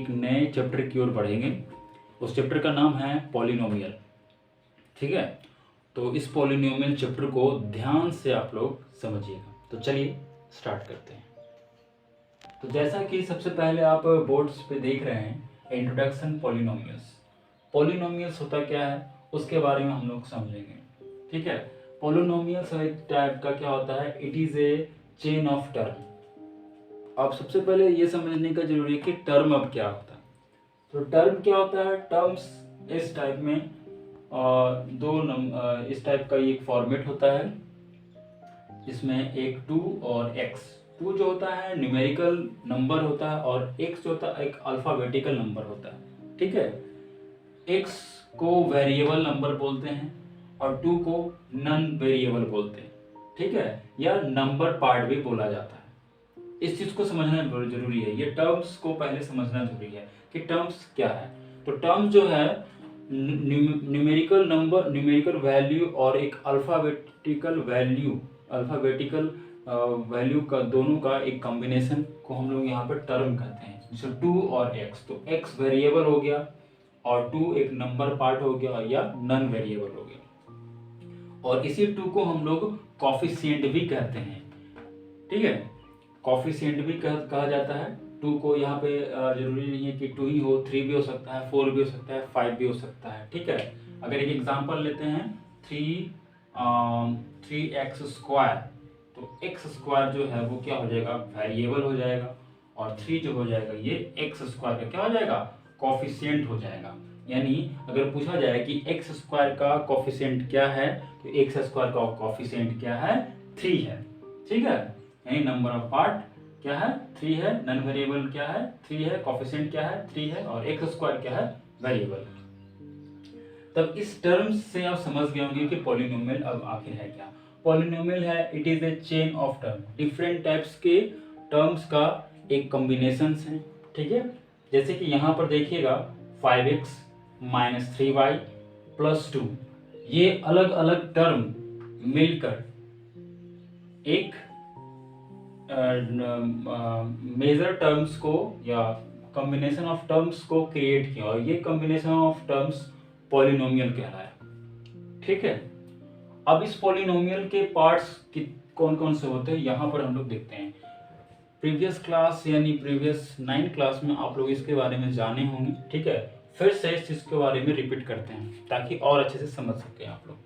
एक नए चैप्टर की ओर बढ़ेंगे। उस चैप्टर का नाम है पॉलिनोमियल। ठीक है, तो इस पॉलिनोमियल चैप्टर को ध्यान से आप लोग समझिएगा। तो चलिए स्टार्ट करते हैं। तो जैसा कि सबसे पहले आप बोर्ड्स पे देख रहे हैं, इंट्रोडक्शन पॉलिनोमियल्स। पॉलिनोमियल्स होता क्या है उसके बारे में हम लोग समझेंगे। ठीक है, पॉलिनोमियल्स एक टाइप का क्या होता है, it is a chain of term. अब सबसे पहले ये समझने का जरूरी है कि टर्म अब क्या होता है। तो टर्म क्या होता है, टर्म्स इस टाइप में इस टाइप का एक फॉर्मेट होता है जिसमें एक 2 और x। 2 जो होता है न्यूमेरिकल नंबर होता है और x जो होता है एक अल्फाबेटिकल नंबर होता है। ठीक है, x को वेरिएबल नंबर बोलते हैं और 2 को नॉन वेरिएबल बोलते हैं। ठीक है, या नंबर पार्ट भी बोला जाता है। इस चीज को समझना जरूरी है, ये टर्म्स को पहले समझना जरूरी है कि टर्म्स क्या है। तो टर्म्स जो है न्यूमेरिकल नंबर, न्यूमेरिकल वैल्यू और एक अल्फाबेटिकल वैल्यू का दोनों का एक कॉम्बिनेशन को हम लोग यहाँ पर टर्म कहते हैं। जैसे 2 और x, तो x वेरिएबल हो गया और 2 एक नंबर पार्ट हो गया या नॉन वेरिएबल हो गया। और इसी 2 को हम लोग कॉफिशिएंट भी कहते हैं। ठीक है, कॉफिशिएंट भी कहा जाता है 2 को। यहाँ पे जरूरी नहीं है कि 2 ही हो, 3 भी हो सकता है, 4 भी हो सकता है, 5 भी हो सकता है। ठीक है, अगर एक एग्जांपल लेते हैं 3x स्क्वायर, तो x स्क्वायर जो है वो क्या हो जाएगा, वेरिएबल हो जाएगा और 3 जो हो जाएगा ये x स्क्वायर का क्या हो जाएगा, कॉफिशिएंट हो जाएगा। यानी अगर पूछा जाए कि x स्क्वायर का कॉफिशिएंट क्या है, तो x स्क्वायर का कॉफिशिएंट क्या है, 3 है। ठीक है, यानी नंबर ऑफ पार्ट क्या है, 3 है, नॉन वेरिएबल क्या है, 3 है, कॉफिशिएंट क्या है, 3 है और x स्क्वायर क्या है, वेरिएबल। तब इस टर्म्स से आप समझ गए होंगे कि पॉलिनोमियल अब आखिर है क्या। पॉलिनोमियल है, it is a chain of term, different types के टर्म्स का एक कॉम्बिनेशन है। ठीक है, जैसे कि यहाँ पर देखिएगा 5x - 3y + 2, ये अलग अलग टर्म मिलकर एक मेजर टर्म्स को या कॉम्बिनेशन ऑफ टर्म्स को क्रिएट किया और ये कॉम्बिनेशन ऑफ टर्म्स पॉलिनोमियल कहलाया। ठीक है, अब इस पॉलिनोमियल के पार्ट्स कौन कौन से होते हैं यहाँ पर हम लोग देखते हैं। प्रीवियस क्लास यानी प्रीवियस 9 क्लास में आप लोग इसके बारे में जाने होंगे। ठीक है, फिर से इस चीज के बारे में रिपीट करते हैं ताकि और अच्छे से समझ सके आप लोग।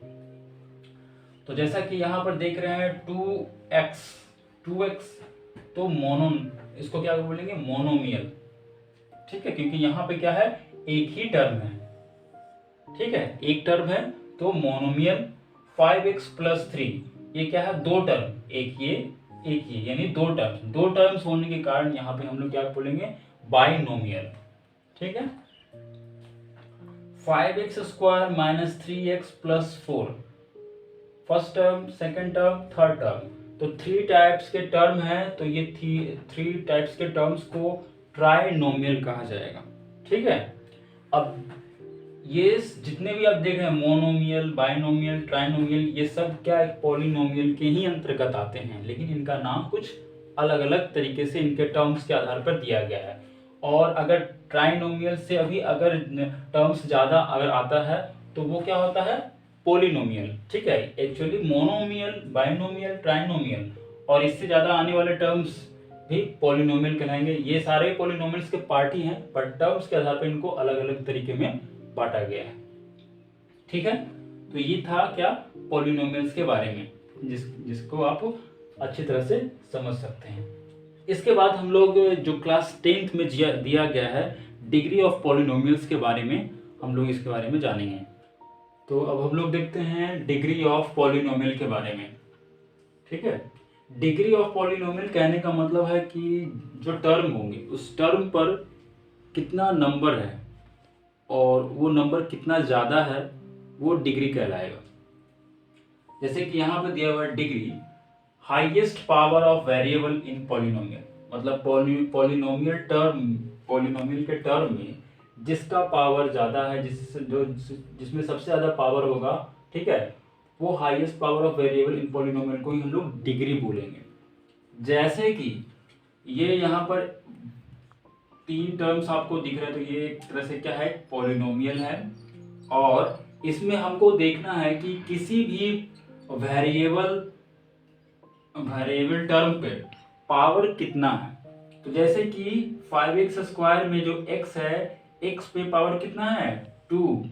तो जैसा कि यहाँ पर देख रहे हैं 2x, तो मोनो, इसको क्या बोलेंगे, मोनोमियल। ठीक है, क्योंकि यहाँ पे क्या है, एक ही टर्म है। ठीक है, एक टर्म है तो मोनोमियल। 5x + 3, ये क्या है, 2 टर्म, एक ये यानी 2 टर्म्स। 2 टर्म्स होने के कारण यहाँ पे हम लोग क्या बोलेंगे, बाइनोमियल। ठीक है, 5x² - 3x + 4, first term, second term, third term. तो 3 टाइप्स के टर्म है, तो ये 3 टाइप्स के टर्म्स को ट्राइनोमियल कहा जाएगा। ठीक है, अब ये जितने भी आप देख रहे हैं, मोनोमियल, बाइनोमियल, ट्राइनोमियल, ये सब क्या एक पॉलिनोमियल के ही अंतर्गत आते हैं, लेकिन इनका नाम कुछ अलग अलग तरीके से इनके टर्म्स के आधार पर दिया गया है। और अगर ट्राइनोमियल से अभी अगर टर्म्स ज्यादा अगर आता है तो वो क्या होता है, पॉलिनोमियल। ठीक है, एक्चुअली मोनोमियल, बाइनोमियल, ट्राइनोमियल और इससे ज्यादा आने वाले टर्म्स भी पॉलिनोमियल कहलाएंगे। ये सारे पॉलिनोमियल्स के पार्ट ही हैं, पर टर्म्स के आधार पर इनको अलग अलग तरीके में बांटा गया है। ठीक है, तो ये था क्या, पॉलिनोमियल्स के बारे में, जिसको आप अच्छी तरह से समझ सकते हैं। इसके बाद हम लोग जो क्लास 10th में दिया गया है, डिग्री ऑफ पॉलिनोमियल्स के बारे में हम लोग इसके बारे में जानेंगे। तो अब हम लोग देखते हैं डिग्री ऑफ पॉलिनोमियल के बारे में। ठीक है, डिग्री ऑफ पॉलिनोमियल कहने का मतलब है कि जो टर्म होंगे उस टर्म पर कितना नंबर है और वो नंबर कितना ज्यादा है, वो डिग्री कहलाएगा। जैसे कि यहाँ पे दिया हुआ है degree, highest power of variable in polynomial, मतलब पॉलिनोमियल के टर्म में जिसका पावर ज्यादा है, जिसमें सबसे ज्यादा पावर होगा, ठीक है, वो highest power of variable in polynomial को ही हम लोग डिग्री बोलेंगे। जैसे कि ये यहाँ पर तीन टर्म्स आपको दिख रहे हैं, तो ये एक तरह से क्या है, पॉलिनोमियल है। और इसमें हमको देखना है कि किसी भी वेरिएबल टर्म पे पावर कितना है। तो जैसे कि 5x² में जो x है, x पे पावर कितना है, 2,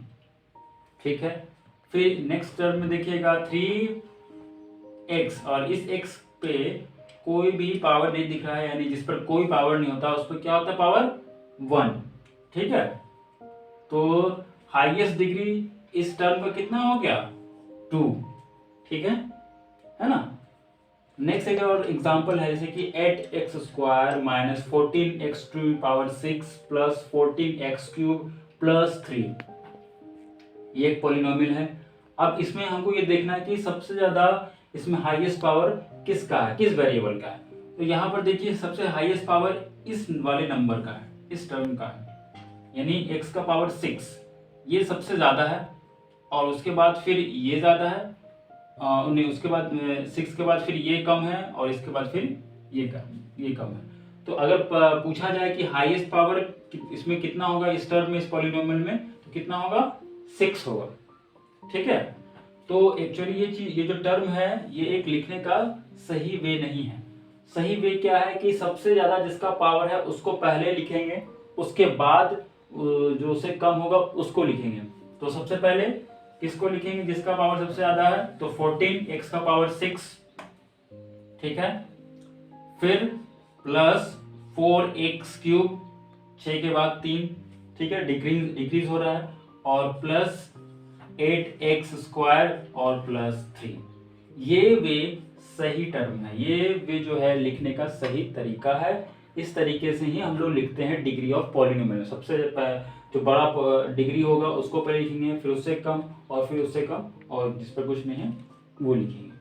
ठीक है। फिर नेक्स्ट टर्म में देखिएगा 3x, और इस x पे कोई भी पावर नहीं दिख रहा है, यानी जिस पर कोई पावर नहीं होता उस पर क्या होता है, पावर 1, ठीक है। तो हाईएस्ट डिग्री इस टर्म का कितना हो गया, 2, ठीक है ना। नेक्स्ट एक और एग्जांपल है, जैसे कि 8x² minus 14x⁶ plus 14x³ plus 3, ये एक पॉलिनोमियल है। अब इसमें हमको ये देखना है कि सबसे ज्यादा इसमें हाईएस्ट पावर किसका है, किस वेरिएबल का है। तो यहाँ पर देखिए सबसे हाईएस्ट पावर इस वाले नंबर का है, इस टर्म का है, यानी x का पावर 6, ये सबसे ज्यादा है। और उसके बाद फिर ये ज्यादा है, उसके बाद 6 के बाद फिर ये कम है, और इसके बाद फिर ये कम है। तो अगर पूछा जाए कि हाईएस्ट पावर इसमें कितना होगा, इस टर्म में, इस पॉलिनोमियल में, तो कितना होगा, 6 होगा, ठीक है। तो एक्चुअली ये जो टर्म है, ये एक लिखने का सही वे नहीं है। सही वे क्या है कि सबसे ज्यादा जिसका पावर है उसको पहले लिखेंगे, उसके बाद जो उससे कम होगा उसको लिखेंगे। तो सबसे पहले किसको लिखेंगे, जिसका पावर सबसे ज्यादा है, तो 14x का पावर 6, ठीक है। फिर प्लस 4x³ 6 के बाद 3, ठीक है, डिक्रीज हो रहा है, और प्लस 8x² और प्लस 3। ये वे सही टर्म है, ये वे जो है लिखने का सही तरीका है। इस तरीके से ही हम लोग लिखते हैं डिग्री ऑफ पॉलिनोमियल। सबसे जो बड़ा डिग्री होगा उसको पहले लिखेंगे, फिर उससे कम, और फिर उससे कम, और जिस पर कुछ नहीं है वो लिखेंगे।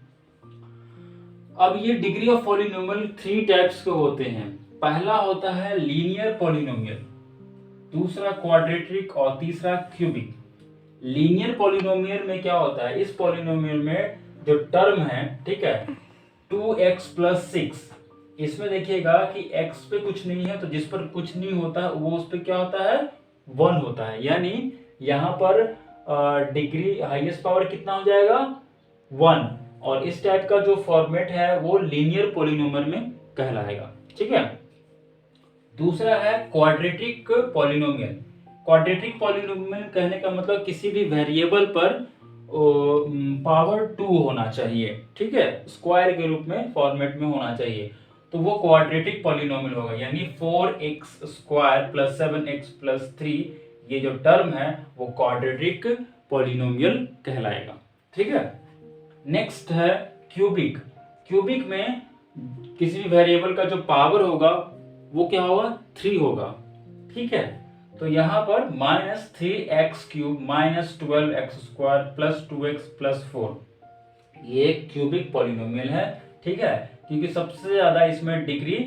अब ये डिग्री ऑफ पॉलिनोमियल 3 टाइप्स के होते हैं। पहला होता है लीनियर पॉलिनोमियल, दूसरा क्वाड्रेटिक, और तीसरा क्यूबिक। लीनियर पॉलिनोमियल में क्या होता है, इस पॉलिनोमियल में जो टर्म है, ठीक है, 2x+6, इसमें देखिएगा कि x पे कुछ नहीं है, तो जिस पर कुछ नहीं होता वो उस पे क्या होता है, 1 होता है। यानी यहाँ पर डिग्री हाईएस्ट पावर कितना हो जाएगा, 1। और इस टाइप का जो फॉर्मेट है वो लीनियर पॉलिनोमियल में कहलाएगा, ठीक है। दूसरा है क्वाड्रेटिक पॉलिनोमियल। क्वाड्रेटिक पॉलिनोमियल कहने का मतलब किसी भी वेरिएबल पर पावर 2 होना चाहिए, ठीक है, स्क्वायर के रूप में फॉर्मेट में होना चाहिए, तो वो क्वाड्रेटिक पॉलिनोमियल होगा। यानी 4x² प्लस 7x प्लस 3, ये जो टर्म है वो क्वाड्रेटिक पॉलिनोमियल कहलाएगा, ठीक है। नेक्स्ट है क्यूबिक। क्यूबिक में किसी भी वेरिएबल का जो पावर होगा वो क्या होगा, 3 होगा, ठीक है। तो यहाँ पर -3x³ minus 12x² plus 2x plus 4, ये एक क्यूबिक पॉलिनोमियल है, ठीक है, क्योंकि सबसे ज्यादा इसमें डिग्री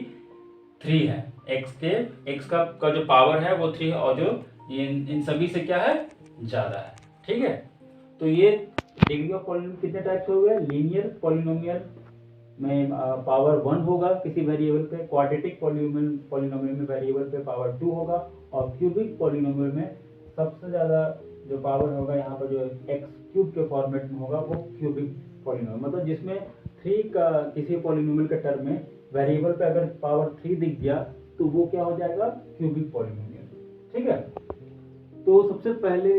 3 है। x का जो पावर है वो 3 है, और जो इन सभी से क्या है, ज्यादा है, ठीक है। तो ये डिग्री ऑफ पॉलिनोमियल कितने टाइप्स हो गए, लीनियर पॉलिनोमियल में पावर 1 होगा किसी वेरिएबल पे, क्वाड्रेटिक पॉलिनोमियल में वेरिएबल पे पावर 2 होगा, और क्यूबिक पॉलिनोमियल में सबसे ज्यादा जो पावर होगा यहाँ पर जो x³ के फॉर्मेट में होगा वो क्यूबिक पॉलिनोमियल, मतलब जिसमें 3 का किसी पॉलिनोमियल के टर्म में वेरिएबल पे अगर पावर 3 दिख गया तो वो क्या हो जाएगा, क्यूबिक पॉलिनोमियल, ठीक है। तो सबसे पहले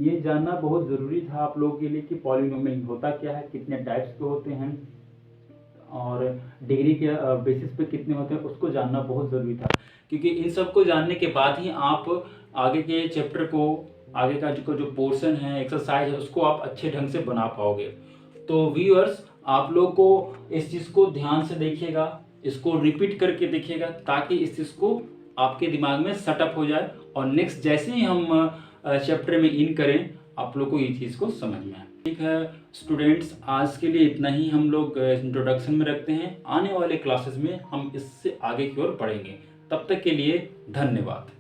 ये जानना बहुत जरूरी था आप लोगों के लिए कि पॉलिनोमियल होता क्या है, कितने टाइप्स के होते हैं, और डिग्री के बेसिस पे कितने होते हैं, उसको जानना बहुत ज़रूरी था। क्योंकि इन सब को जानने के बाद ही आप आगे के चैप्टर को, आगे का जो पोर्शन है, एक्सरसाइज है, उसको आप अच्छे ढंग से बना पाओगे। तो व्यूअर्स, आप लोग को इस चीज़ को ध्यान से देखिएगा, इसको रिपीट करके देखिएगा, ताकि इस चीज़ को आपके दिमाग में सेटअप हो जाए, और नेक्स्ट जैसे ही हम चैप्टर में इन करें आप लोग को ये चीज़ को समझ में आए। ठीक है स्टूडेंट्स, आज के लिए इतना ही हम लोग इंट्रोडक्शन में रखते हैं। आने वाले क्लासेस में हम इससे आगे की ओर बढ़ेंगे। तब तक के लिए धन्यवाद।